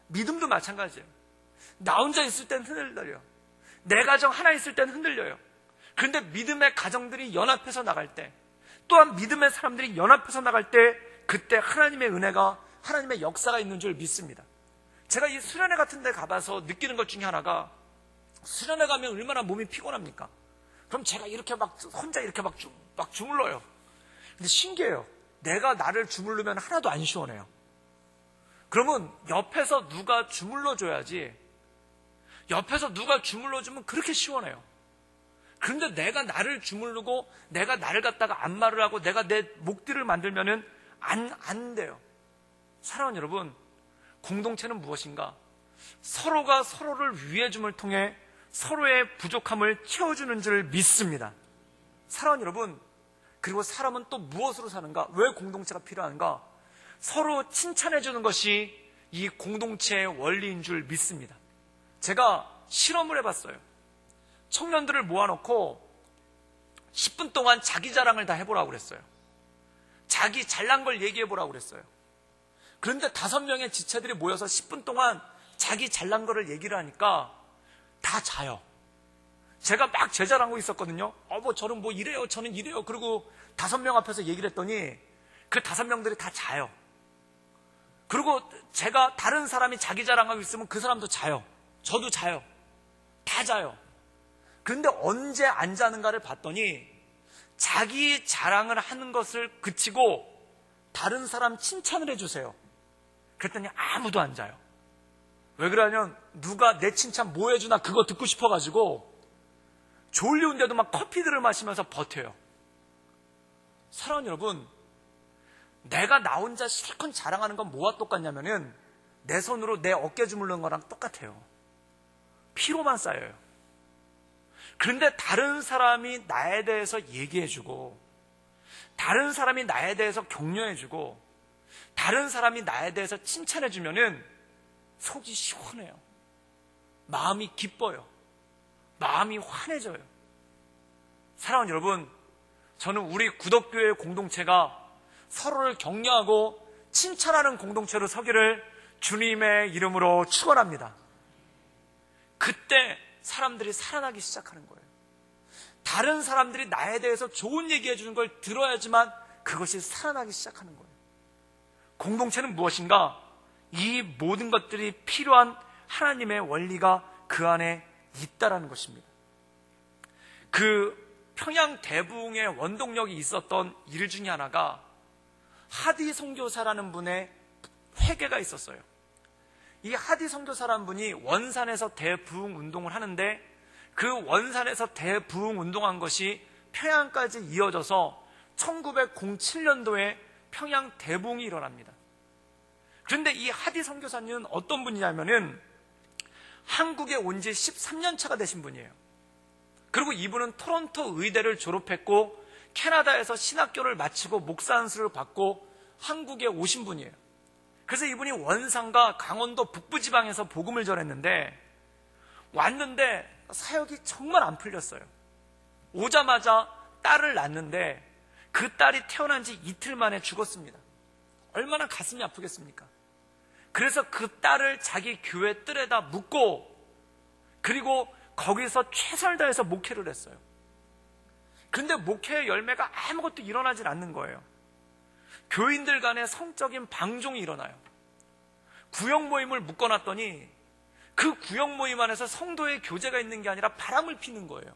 믿음도 마찬가지예요. 나 혼자 있을 땐 흔들려요. 내 가정 하나 있을 땐 흔들려요. 그런데 믿음의 가정들이 연합해서 나갈 때, 또한 믿음의 사람들이 연합해서 나갈 때, 그때 하나님의 은혜가, 하나님의 역사가 있는 줄 믿습니다. 제가 이 수련회 같은 데 가봐서 느끼는 것 중에 하나가, 수련회 가면 얼마나 몸이 피곤합니까? 그럼 제가 이렇게 혼자 이렇게 주물러요. 근데 신기해요. 내가 나를 주물르면 하나도 안 시원해요. 그러면 옆에서 누가 주물러줘야지, 옆에서 누가 주물러주면 그렇게 시원해요. 그런데 내가 나를 주물르고 내가 나를 갖다가 안마를 하고 내가 내 목뒤를 만들면은 안 돼요. 사랑하는 여러분, 공동체는 무엇인가? 서로가 서로를 위해줌을 통해 서로의 부족함을 채워주는 줄 믿습니다. 사랑하는 여러분, 그리고 사람은 또 무엇으로 사는가? 왜 공동체가 필요한가? 서로 칭찬해주는 것이 이 공동체의 원리인 줄 믿습니다. 제가 실험을 해봤어요. 청년들을 모아놓고 10분 동안 자기 자랑을 다 해보라고 그랬어요. 자기 잘난 걸 얘기해보라고 그랬어요. 그런데 5명의 지체들이 모여서 10분 동안 자기 잘난 거를 얘기를 하니까 다 자요. 제가 막 제 자랑하고 있었거든요. 저는 이래요, 저는 이래요. 그리고 5명 앞에서 얘기를 했더니 그 5명들이 다 자요. 그리고 제가 다른 사람이 자기 자랑하고 있으면 그 사람도 자요. 저도 자요. 다 자요. 그런데 언제 안 자는가를 봤더니 자기 자랑을 하는 것을 그치고 다른 사람 칭찬을 해주세요. 그랬더니 아무도 안 자요. 왜 그러냐면 누가 내 칭찬 뭐 해주나 그거 듣고 싶어가지고 졸리운데도 막 커피들을 마시면서 버텨요. 사랑하는 여러분, 내가 나 혼자 실컷 자랑하는 건 뭐와 똑같냐면은 내 손으로 내 어깨 주물르는 거랑 똑같아요. 피로만 쌓여요. 그런데 다른 사람이 나에 대해서 얘기해주고, 다른 사람이 나에 대해서 격려해주고, 다른 사람이 나에 대해서 칭찬해주면은 속이 시원해요. 마음이 기뻐요. 마음이 환해져요. 사랑하는 여러분, 저는 우리 구덕교회 공동체가 서로를 격려하고 칭찬하는 공동체로 서기를 주님의 이름으로 축원합니다. 그때 사람들이 살아나기 시작하는 거예요. 다른 사람들이 나에 대해서 좋은 얘기해 주는 걸 들어야지만 그것이 살아나기 시작하는 거예요. 공동체는 무엇인가? 이 모든 것들이 필요한 하나님의 원리가 그 안에 있다라는 것입니다. 그 평양 대부흥의 원동력이 있었던 일 중에 하나가 하디 선교사라는 분의 회개가 있었어요. 이 하디 선교사라는 분이 원산에서 대부흥 운동을 하는데 그 원산에서 대부흥 운동한 것이 평양까지 이어져서 1907년도에 평양 대부흥이 일어납니다. 그런데 이 하디 선교사님은 어떤 분이냐면은 한국에 온 지 13년 차가 되신 분이에요. 그리고 이분은 토론토 의대를 졸업했고 캐나다에서 신학교를 마치고 목사 안수를 받고 한국에 오신 분이에요. 그래서 이분이 원산과 강원도 북부지방에서 복음을 전했는데 왔는데 사역이 정말 안 풀렸어요. 오자마자 딸을 낳는데 그 딸이 태어난 지 이틀 만에 죽었습니다. 얼마나 가슴이 아프겠습니까? 그래서 그 딸을 자기 교회 뜰에다 묻고 그리고 거기서 최선을 다해서 목회를 했어요. 그런데 목회의 열매가 아무것도 일어나질 않는 거예요. 교인들 간의 성적인 방종이 일어나요. 구역 모임을 묶어놨더니 그 구역 모임 안에서 성도의 교제가 있는 게 아니라 바람을 피는 거예요.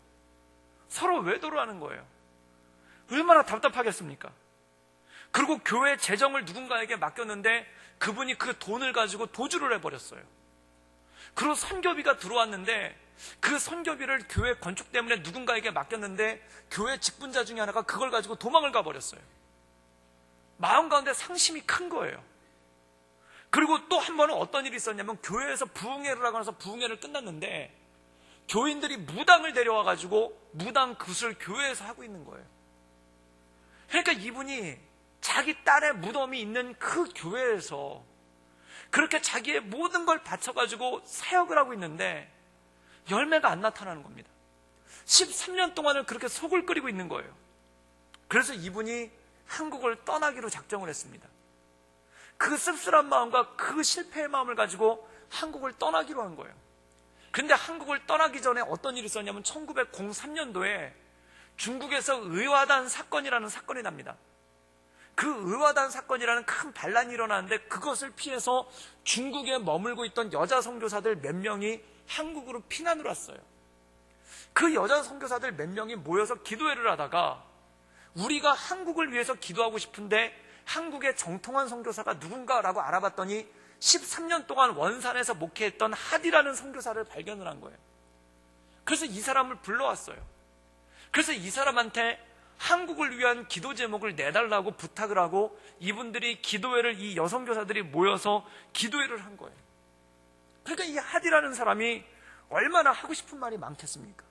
서로 외도를 하는 거예요. 얼마나 답답하겠습니까? 그리고 교회 재정을 누군가에게 맡겼는데 그분이 그 돈을 가지고 도주를 해버렸어요. 그리고 선교비가 들어왔는데 그 선교비를 교회 건축 때문에 누군가에게 맡겼는데 교회 직분자 중에 하나가 그걸 가지고 도망을 가버렸어요. 마음 가운데 상심이 큰 거예요. 그리고 또 한 번은 어떤 일이 있었냐면 교회에서 부흥회를 하고 나서 부흥회를 끝났는데 교인들이 무당을 데려와가지고 무당 굿을 교회에서 하고 있는 거예요. 그러니까 이분이 자기 딸의 무덤이 있는 그 교회에서 그렇게 자기의 모든 걸 바쳐가지고 사역을 하고 있는데 열매가 안 나타나는 겁니다. 13년 동안을 그렇게 속을 끓이고 있는 거예요. 그래서 이분이 한국을 떠나기로 작정을 했습니다. 그 씁쓸한 마음과 그 실패의 마음을 가지고 한국을 떠나기로 한 거예요. 근데 한국을 떠나기 전에 어떤 일이 있었냐면 1903년도에 중국에서 의화단 사건이라는 사건이 납니다. 그 의화단 사건이라는 큰 반란이 일어나는데 그것을 피해서 중국에 머물고 있던 여자 선교사들 몇 명이 한국으로 피난을 왔어요. 그 여자 선교사들 몇 명이 모여서 기도회를 하다가 우리가 한국을 위해서 기도하고 싶은데 한국의 정통한 선교사가 누군가라고 알아봤더니 13년 동안 원산에서 목회했던 하디라는 선교사를 발견을 한 거예요. 그래서 이 사람을 불러왔어요. 그래서 이 사람한테 한국을 위한 기도 제목을 내달라고 부탁을 하고 이분들이 기도회를 이 여선교사들이 모여서 기도회를 한 거예요. 그러니까 이 하디라는 사람이 얼마나 하고 싶은 말이 많겠습니까?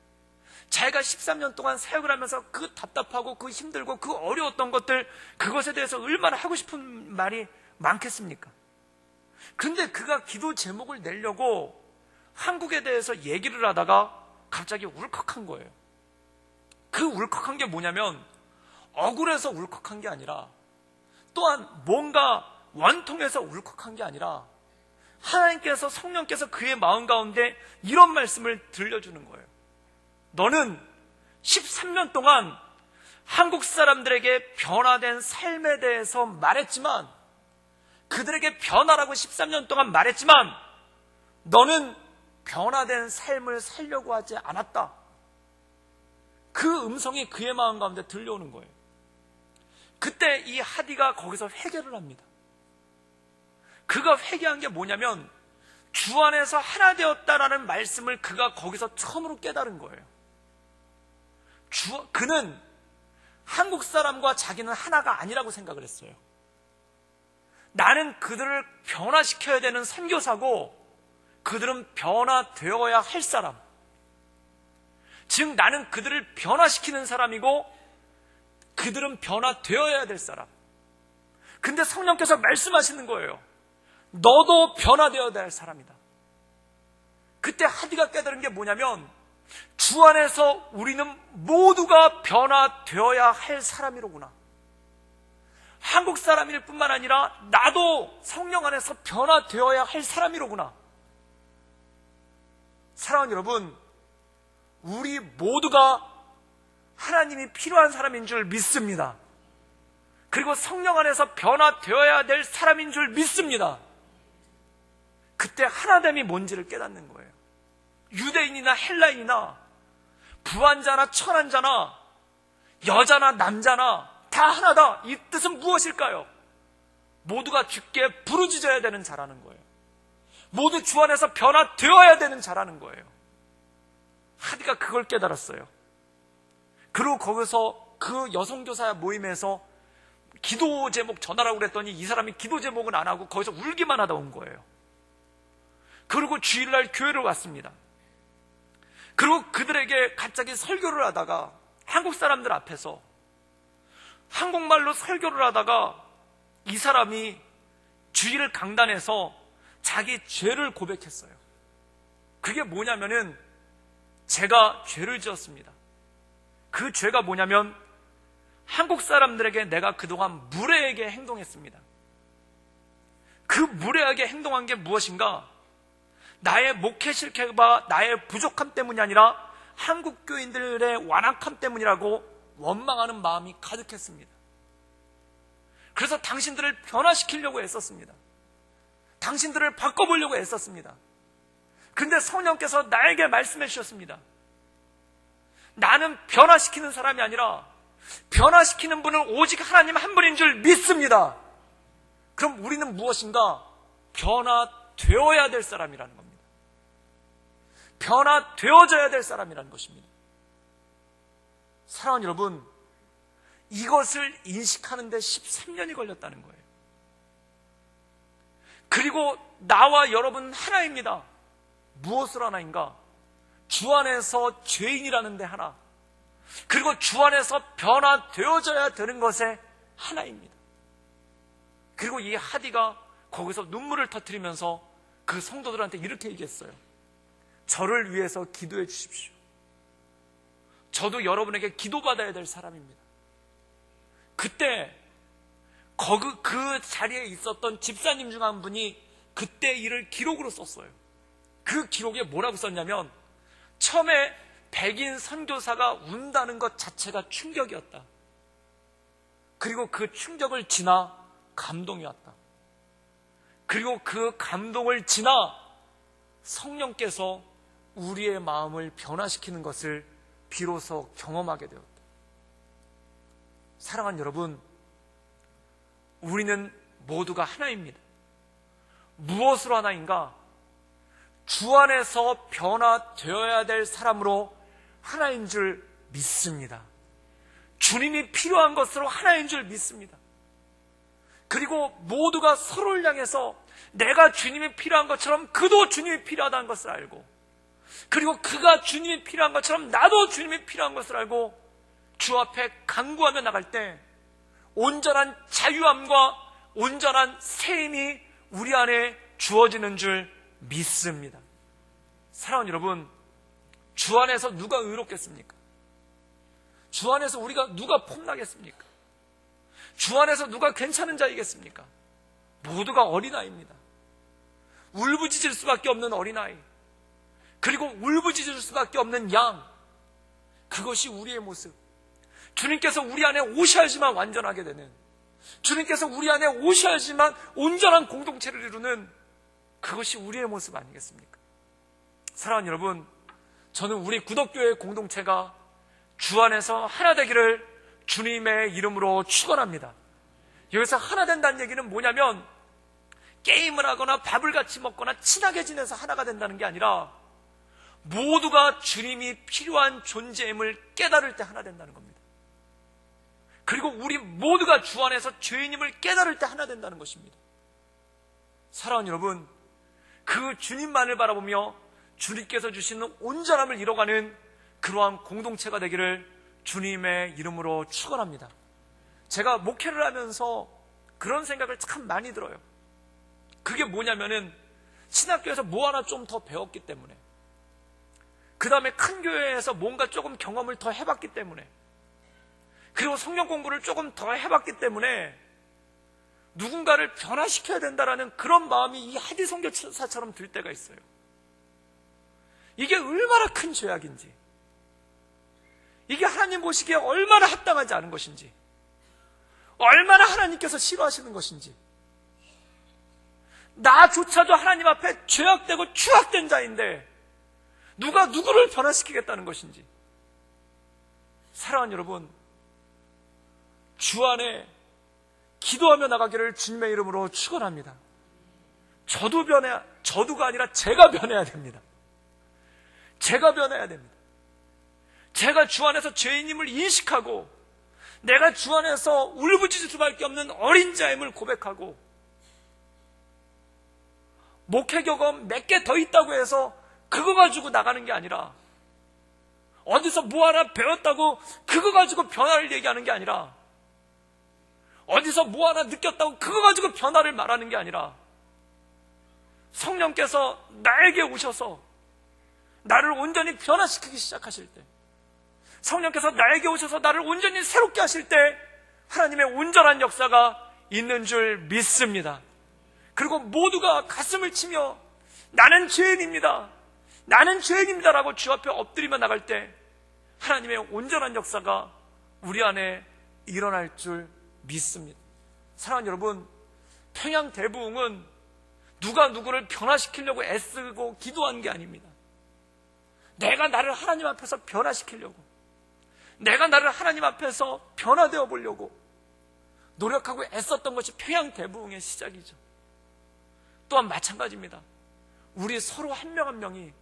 자기가 13년 동안 사역을 하면서 그 답답하고 그 힘들고 그 어려웠던 것들 그것에 대해서 얼마나 하고 싶은 말이 많겠습니까? 근데 그가 기도 제목을 내려고 한국에 대해서 얘기를 하다가 갑자기 울컥한 거예요. 그 울컥한 게 뭐냐면 억울해서 울컥한 게 아니라 또한 뭔가 원통해서 울컥한 게 아니라 하나님께서 성령께서 그의 마음 가운데 이런 말씀을 들려주는 거예요. 너는 13년 동안 한국 사람들에게 변화된 삶에 대해서 말했지만 그들에게 변화라고 13년 동안 말했지만 너는 변화된 삶을 살려고 하지 않았다. 그 음성이 그의 마음 가운데 들려오는 거예요. 그때 이 하디가 거기서 회개를 합니다. 그가 회개한 게 뭐냐면 주 안에서 하나 되었다라는 말씀을 그가 거기서 처음으로 깨달은 거예요. 그는 한국 사람과 자기는 하나가 아니라고 생각을 했어요. 나는 그들을 변화시켜야 되는 선교사고 그들은 변화되어야 할 사람. 즉 나는 그들을 변화시키는 사람이고 그들은 변화되어야 될 사람. 근데 성령께서 말씀하시는 거예요. 너도 변화되어야 될 사람이다. 그때 하디가 깨달은 게 뭐냐면 주 안에서 우리는 모두가 변화되어야 할 사람이로구나. 한국 사람일 뿐만 아니라 나도 성령 안에서 변화되어야 할 사람이로구나. 사랑하는 여러분, 우리 모두가 하나님이 필요한 사람인 줄 믿습니다. 그리고 성령 안에서 변화되어야 될 사람인 줄 믿습니다. 그때 하나됨이 뭔지를 깨닫는 거예요. 유대인이나 헬라인이나 부한자나 천한자나 여자나 남자나 다 하나다. 이 뜻은 무엇일까요? 모두가 주께 부르짖어야 되는 자라는 거예요. 모두 주 안에서 변화되어야 되는 자라는 거예요. 하디가 그걸 깨달았어요. 그리고 거기서 그 여성교사 모임에서 기도 제목 전하라고 그랬더니 이 사람이 기도 제목은 안 하고 거기서 울기만 하다 온 거예요. 그리고 주일날 교회를 왔습니다. 그리고 그들에게 갑자기 설교를 하다가 한국 사람들 앞에서 한국말로 설교를 하다가 이 사람이 주일 강단에서 자기 죄를 고백했어요. 그게 뭐냐면은 제가 죄를 지었습니다. 그 죄가 뭐냐면 한국 사람들에게 내가 그동안 무례하게 행동했습니다. 그 무례하게 행동한 게 무엇인가? 나의 목회 실패가 나의 부족함 때문이 아니라 한국 교인들의 완악함 때문이라고 원망하는 마음이 가득했습니다. 그래서 당신들을 변화시키려고 애썼습니다. 당신들을 바꿔보려고 애썼습니다. 그런데 성령께서 나에게 말씀해 주셨습니다. 나는 변화시키는 사람이 아니라 변화시키는 분은 오직 하나님 한 분인 줄 믿습니다. 그럼 우리는 무엇인가? 변화되어야 될 사람이라는 겁니다. 변화되어져야 될 사람이라는 것입니다. 사랑하는 여러분, 이것을 인식하는 데 13년이 걸렸다는 거예요. 그리고 나와 여러분 하나입니다. 무엇을 하나인가? 주 안에서 죄인이라는 데 하나, 그리고 주 안에서 변화되어져야 되는 것에 하나입니다. 그리고 이 하디가 거기서 눈물을 터뜨리면서 그 성도들한테 이렇게 얘기했어요. 저를 위해서 기도해 주십시오. 저도 여러분에게 기도받아야 될 사람입니다. 그때 그 자리에 있었던 집사님 중 한 분이 그때 일을 기록으로 썼어요. 그 기록에 뭐라고 썼냐면, 처음에 백인 선교사가 운다는 것 자체가 충격이었다. 그리고 그 충격을 지나 감동이 왔다. 그리고 그 감동을 지나 성령께서 우리의 마음을 변화시키는 것을 비로소 경험하게 되었다. 사랑하는 여러분, 우리는 모두가 하나입니다. 무엇으로 하나인가? 주 안에서 변화되어야 될 사람으로 하나인 줄 믿습니다. 주님이 필요한 것으로 하나인 줄 믿습니다. 그리고 모두가 서로를 향해서 내가 주님이 필요한 것처럼 그도 주님이 필요하다는 것을 알고, 그리고 그가 주님이 필요한 것처럼 나도 주님이 필요한 것을 알고 주 앞에 간구하며 나갈 때 온전한 자유함과 온전한 새 힘이 우리 안에 주어지는 줄 믿습니다. 사랑하는 여러분, 주 안에서 누가 의롭겠습니까? 주 안에서 우리가 누가 폼나겠습니까? 주 안에서 누가 괜찮은 자이겠습니까? 모두가 어린아이입니다. 울부짖을 수밖에 없는 어린아이, 그리고 울부짖을 수밖에 없는 양, 그것이 우리의 모습. 주님께서 우리 안에 오셔야지만 완전하게 되는, 주님께서 우리 안에 오셔야지만 온전한 공동체를 이루는, 그것이 우리의 모습 아니겠습니까? 사랑하는 여러분, 저는 우리 구덕교회 공동체가 주 안에서 하나 되기를 주님의 이름으로 축원합니다. 여기서 하나 된다는 얘기는 뭐냐면, 게임을 하거나 밥을 같이 먹거나 친하게 지내서 하나가 된다는 게 아니라 모두가 주님이 필요한 존재임을 깨달을 때 하나 된다는 겁니다. 그리고 우리 모두가 주 안에서 죄인임을 깨달을 때 하나 된다는 것입니다. 사랑하는 여러분, 그 주님만을 바라보며 주님께서 주시는 온전함을 이뤄가는 그러한 공동체가 되기를 주님의 이름으로 축원합니다. 제가 목회를 하면서 그런 생각을 참 많이 들어요. 그게 뭐냐면은 신학교에서 뭐 하나 좀 더 배웠기 때문에, 그 다음에 큰 교회에서 뭔가 조금 경험을 더 해봤기 때문에, 그리고 성경 공부를 조금 더 해봤기 때문에 누군가를 변화시켜야 된다라는 그런 마음이 이 하디 선교사처럼 들 때가 있어요. 이게 얼마나 큰 죄악인지, 이게 하나님 보시기에 얼마나 합당하지 않은 것인지, 얼마나 하나님께서 싫어하시는 것인지, 나조차도 하나님 앞에 죄악되고 추악된 자인데 누가 누구를 변화시키겠다는 것인지. 사랑하는 여러분, 주 안에 기도하며 나가기를 주님의 이름으로 축원합니다. 저도가 아니라 제가 변해야 됩니다. 제가 변해야 됩니다. 제가 주 안에서 죄인임을 인식하고, 내가 주 안에서 울부짖을 수밖에 없는 어린 자임을 고백하고, 목회 경험 몇 개 더 있다고 해서 그거 가지고 나가는 게 아니라, 어디서 뭐 하나 배웠다고 그거 가지고 변화를 얘기하는 게 아니라, 어디서 뭐 하나 느꼈다고 그거 가지고 변화를 말하는 게 아니라, 성령께서 나에게 오셔서 나를 온전히 변화시키기 시작하실 때, 성령께서 나에게 오셔서 나를 온전히 새롭게 하실 때 하나님의 온전한 역사가 있는 줄 믿습니다. 그리고 모두가 가슴을 치며 나는 죄인입니다, 나는 죄인입니다라고 주 앞에 엎드리며 나갈 때 하나님의 온전한 역사가 우리 안에 일어날 줄 믿습니다. 사랑하는 여러분, 평양 대부흥은 누가 누구를 변화시키려고 애쓰고 기도한 게 아닙니다. 내가 나를 하나님 앞에서 변화시키려고, 내가 나를 하나님 앞에서 변화되어 보려고 노력하고 애썼던 것이 평양 대부흥의 시작이죠. 또한 마찬가지입니다. 우리 서로 한 명 한 명이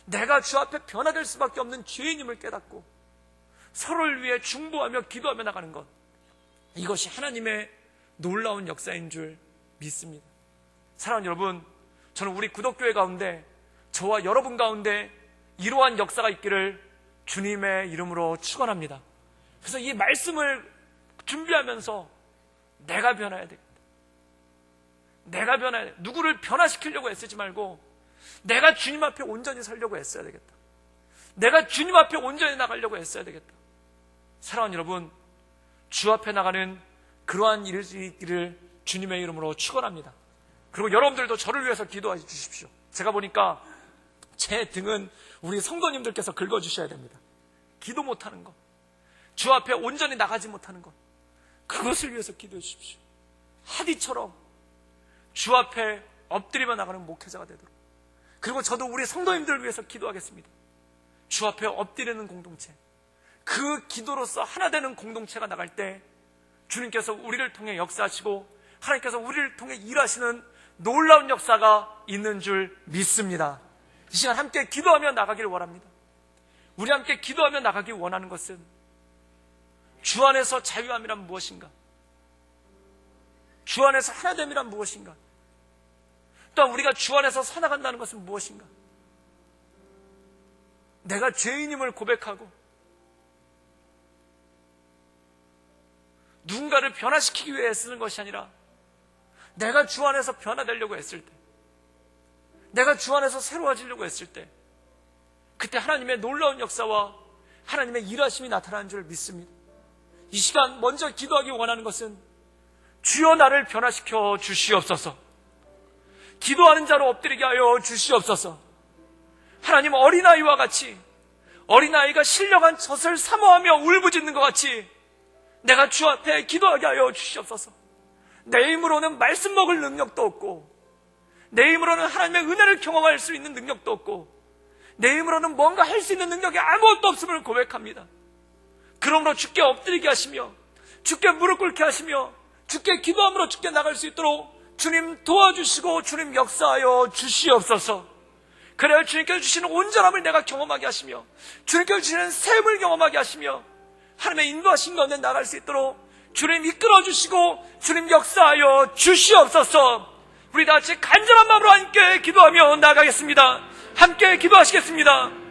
내가 주 앞에 변화될 수밖에 없는 죄인임을 깨닫고 서로를 위해 중보하며 기도하며 나가는 것, 이것이 하나님의 놀라운 역사인 줄 믿습니다. 사랑하는 여러분, 저는 우리 구덕교회 가운데 저와 여러분 가운데 이러한 역사가 있기를 주님의 이름으로 축원합니다. 그래서 이 말씀을 준비하면서 내가 변해야 되겠다, 내가 변해야 돼. 누구를 변화시키려고 애쓰지 말고 내가 주님 앞에 온전히 살려고 애써야 되겠다, 내가 주님 앞에 온전히 나가려고 애써야 되겠다. 사랑하는 여러분, 주 앞에 나가는 그러한 일이 있기를 주님의 이름으로 축원합니다. 그리고 여러분들도 저를 위해서 기도해 주십시오. 제가 보니까 제 등은 우리 성도님들께서 긁어주셔야 됩니다. 기도 못하는 것, 주 앞에 온전히 나가지 못하는 것, 그것을 위해서 기도해 주십시오. 하디처럼 주 앞에 엎드리며 나가는 목회자가 되도록. 그리고 저도 우리 성도님들을 위해서 기도하겠습니다. 주 앞에 엎드리는 공동체, 그 기도로서 하나 되는 공동체가 나갈 때 주님께서 우리를 통해 역사하시고 하나님께서 우리를 통해 일하시는 놀라운 역사가 있는 줄 믿습니다. 이 시간 함께 기도하며 나가기를 원합니다. 우리 함께 기도하며 나가기 원하는 것은 주 안에서 자유함이란 무엇인가? 주 안에서 하나됨이란 무엇인가? 또한 우리가 주 안에서 살아간다는 것은 무엇인가? 내가 죄인임을 고백하고 누군가를 변화시키기 위해 애쓰는 것이 아니라 내가 주 안에서 변화되려고 했을 때, 내가 주 안에서 새로워지려고 했을 때, 그때 하나님의 놀라운 역사와 하나님의 일하심이 나타나는 줄 믿습니다. 이 시간 먼저 기도하기 원하는 것은 주여 나를 변화시켜 주시옵소서, 기도하는 자로 엎드리게 하여 주시옵소서. 하나님, 어린아이와 같이, 어린아이가 신령한 젖을 사모하며 울부짖는 것 같이 내가 주 앞에 기도하게 하여 주시옵소서. 내 힘으로는 말씀 먹을 능력도 없고, 내 힘으로는 하나님의 은혜를 경험할 수 있는 능력도 없고, 내 힘으로는 뭔가 할 수 있는 능력이 아무것도 없음을 고백합니다. 그러므로 주께 엎드리게 하시며 주께 무릎 꿇게 하시며 주께 기도함으로 주께 나갈 수 있도록 주님 도와주시고 주님 역사하여 주시옵소서. 그래야 주님께서 주시는 온전함을 내가 경험하게 하시며 주님께서 주시는 샘을 경험하게 하시며 하나님의 인도하신 가운데 나갈 수 있도록 주님 이끌어 주시고 주님 역사하여 주시옵소서. 우리 다 같이 간절한 마음으로 함께 기도하며 나가겠습니다. 함께 기도하시겠습니다.